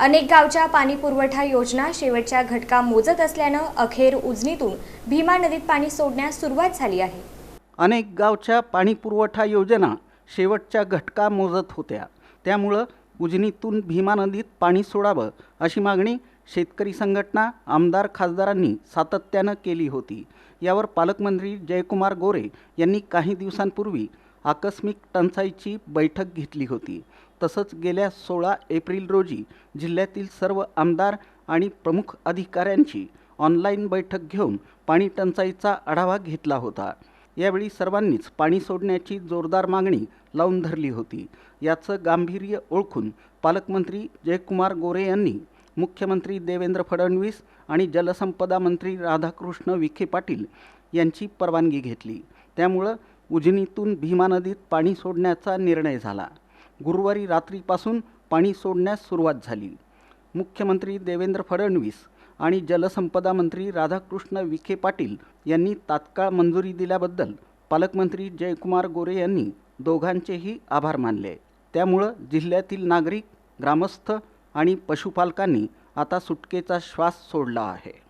अनेक गावच्या पाणी पुरवठा योजना शेवटच्या घटका मोजत असल्यानं अखेर उजनीतून भीमा नदीत पाणी सोडण्यास सुरुवात झाली आहे। अनेक गावच्या पाणी पुरवठा योजना शेवटच्या घटका मोजत होत्या, त्यामुळं उजनीतून भीमा नदीत पाणी सोडावं अशी मागणी शेतकरी संघटना, आमदार, खासदारांनी सातत्यानं केली होती। यावर पालकमंत्री जयकुमार गोरे यांनी काही दिवसांपूर्वी आकस्मिक टंचाईची बैठक घेतली होती। तसंच गेल्या 16 एप्रिल रोजी जिल्ह्यातील सर्व आमदार आणि प्रमुख अधिकाऱ्यांची ऑनलाईन बैठक घेऊन पाणी टंचाईचा आढावा घेतला होता। यावेळी सर्वांनीच पाणी सोडण्याची जोरदार मागणी लावून धरली होती। याचं गांभीर्य ओळखून पालकमंत्री जयकुमार गोरे यांनी मुख्यमंत्री देवेंद्र फडणवीस आणि जलसंपदा मंत्री राधाकृष्ण विखे पाटील यांची परवानगी घेतली। त्यामुळं उजनीतून भीमा नदीत पाणी सोडण्याचा निर्णय झाला। गुरुवारी रात्रीपासून पाणी सोडण्यास सुरुवात झाली। मुख्यमंत्री देवेंद्र फडणवीस आणि जलसंपदा मंत्री राधाकृष्ण विखे पाटील यांनी तात्काळ मंजुरी दिल्याबद्दल पालकमंत्री जयकुमार गोरे यांनी दोघांचेही आभार मानले। त्यामुळं जिल्ह्यातील नागरिक, ग्रामस्थ आणि पशुपालकांनी आता सुटकेचा श्वास सोडला आहे।